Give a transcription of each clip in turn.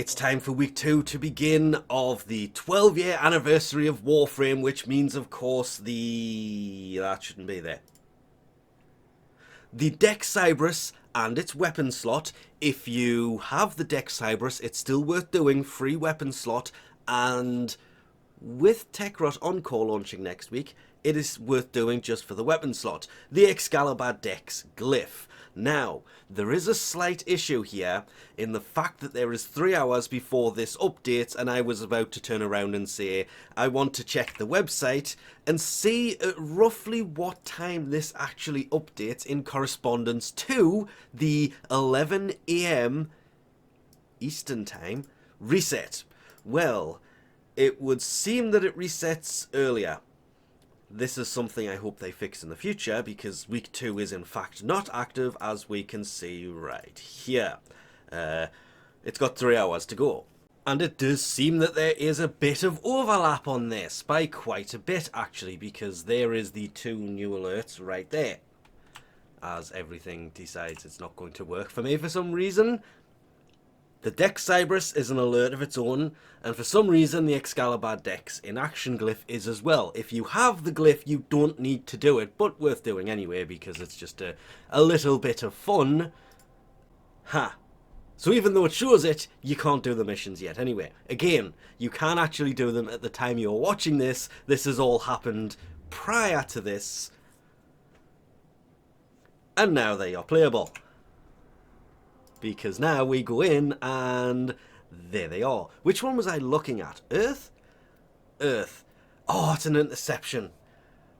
It's time for week 2 to begin of the 12-year anniversary of Warframe, which means, of course, that shouldn't be there. The Dex Sybaris and its weapon slot. If you have the Dex Sybaris, it's still worth doing. Free weapon slot, and with Techrot Encore launching next week, it is worth doing just for the weapon slot. The Excalibur Dex Glyph. Now, there is a slight issue here in the fact that there is 3 hours before this updates, and I was about to turn around and say I want to check the website and see at roughly what time this actually updates in correspondence to the 11 AM Eastern Time reset. Well, it would seem that it resets earlier. This is something I hope they fix in the future, because week 2 is in fact not active, as we can see right here. It's got 3 hours to go. And it does seem that there is a bit of overlap on this, by quite a bit actually, because there is the 2 new alerts right there. As everything decides it's not going to work for me for some reason. The Dex Sybaris is an alert of its own, and for some reason the Excalibur Dex in Action Glyph is as well. If you have the glyph, you don't need to do it, but worth doing anyway, because it's just a little bit of fun. Ha! So even though it shows it, you can't do the missions yet anyway. Again, you can actually do them at the time you're watching this. This has all happened prior to this. And now they are playable. Because now we go in and there they are. Which one was I looking at? Earth? Earth. Oh, it's an interception.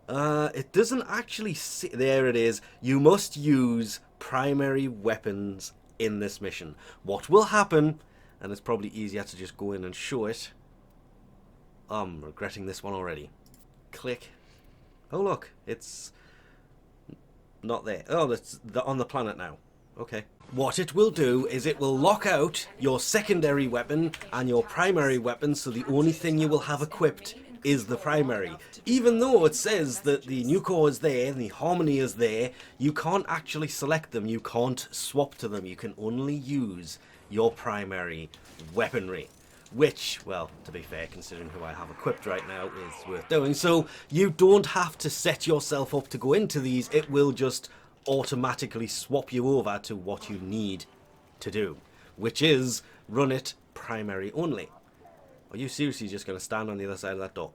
It doesn't actually see... There it is. You must use primary weapons in this mission. What will happen, and it's probably easier to just go in and show it. I'm regretting this one already. Click. Oh look, it's not there. Oh, it's on the planet now. Okay. What it will do is it will lock out your secondary weapon and your primary weapon, so the only thing you will have equipped is the primary. Even though it says that the new core is there and the harmony is there, you can't actually select them, you can't swap to them, you can only use your primary weaponry. Which, well, to be fair, considering who I have equipped right now, is worth doing. So you don't have to set yourself up to go into these, it will just automatically swap you over to what you need to do, which is run it primary only. Are you seriously just going to stand on the other side of that door?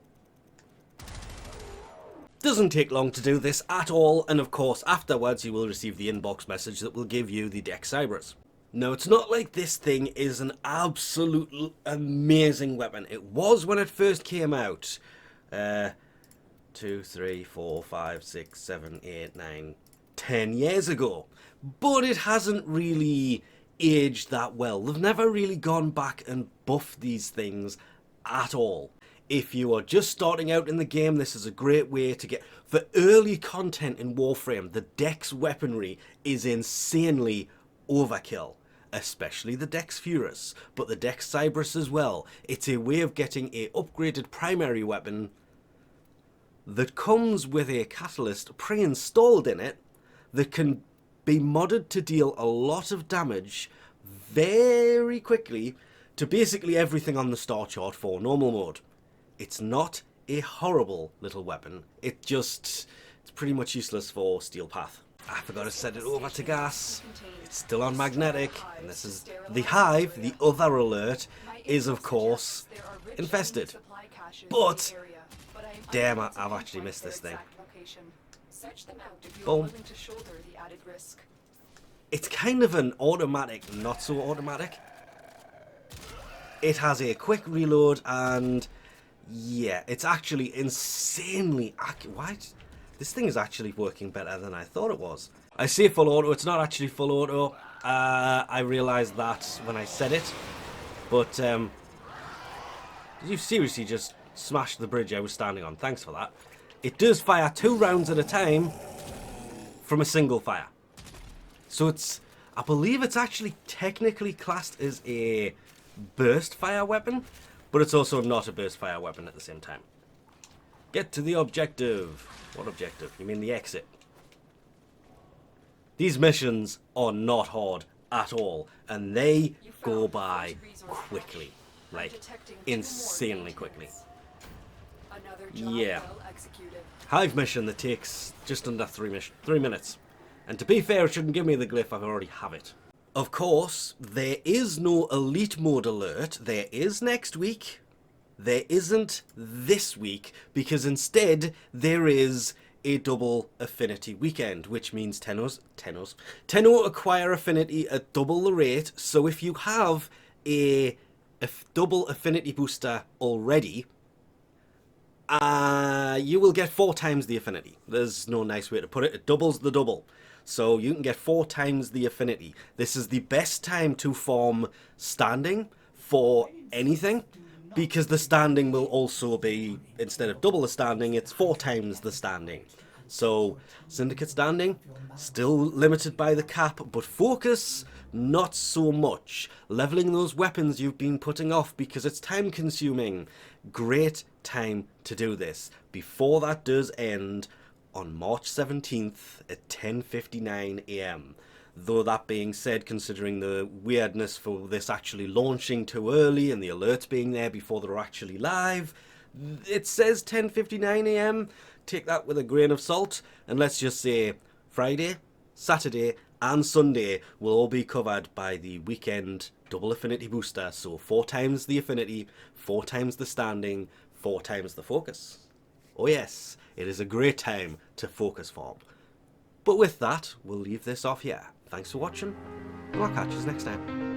Doesn't take long to do this at all, and of course afterwards you will receive the inbox message that will give you the Dex Sybaris. No, it's not like this thing is an absolute amazing weapon. It was when it first came out. 2, 3, 4, 5, 6, 7, 8, 9... 10 years ago, but it hasn't really aged that well. They've never really gone back and buffed these things at all. If you are just starting out in the game, this is a great way to get... For early content in Warframe, the Dex weaponry is insanely overkill. Especially the Dex Sybaris, but the Dex Sybaris as well. It's a way of getting a upgraded primary weapon that comes with a catalyst pre-installed in it, that can be modded to deal a lot of damage very quickly to basically everything on the star chart for normal mode. It's not a horrible little weapon. It's pretty much useless for Steel Path. I forgot to set it over to gas. It's still on magnetic, and this is the Hive. The other alert is, of course, infested. But damn it, I've actually missed this thing. Boom. It's kind of an automatic, not so automatic. It has a quick reload, and yeah, it's actually insanely accurate. Why? This thing is actually working better than I thought it was. I say full auto, it's not actually full auto. I realised that when I said it, but did you seriously just smash the bridge I was standing on? Thanks for that. It does fire 2 rounds at a time from a single fire. So it's, I believe it's actually technically classed as a burst fire weapon, but it's also not a burst fire weapon at the same time. Get to the objective. What objective? You mean the exit? These missions are not hard at all, and they go by quickly, like insanely quickly. Yeah. Hive mission that takes just under 3 minutes. And to be fair, it shouldn't give me the glyph, I already have it. Of course, there is no elite mode alert. There is next week. There isn't this week, because instead there is a double affinity weekend, which means Tenno acquire affinity at double the rate. So if you have a double affinity booster already, you will get 4 times the affinity. There's no nice way to put it. It doubles the double. So you can get 4 times the affinity. This is the best time to form standing for anything, because the standing will also be, instead of double the standing, it's 4 times the standing. So Syndicate standing, still limited by the cap, but focus, not so much. Leveling those weapons you've been putting off because it's time consuming. Great time to do this. Before that does end on March 17th at 10:59 AM. Though that being said, considering the weirdness for this actually launching too early and the alerts being there before they're actually live, it says 10:59 AM. Take that with a grain of salt, and let's just say Friday, Saturday, and Sunday will all be covered by the weekend double affinity booster. So 4 times the affinity, 4 times the standing, 4 times the focus. Oh yes, it is a great time to focus farm. But with that, we'll leave this off here. Thanks for watching, and I'll catch you next time.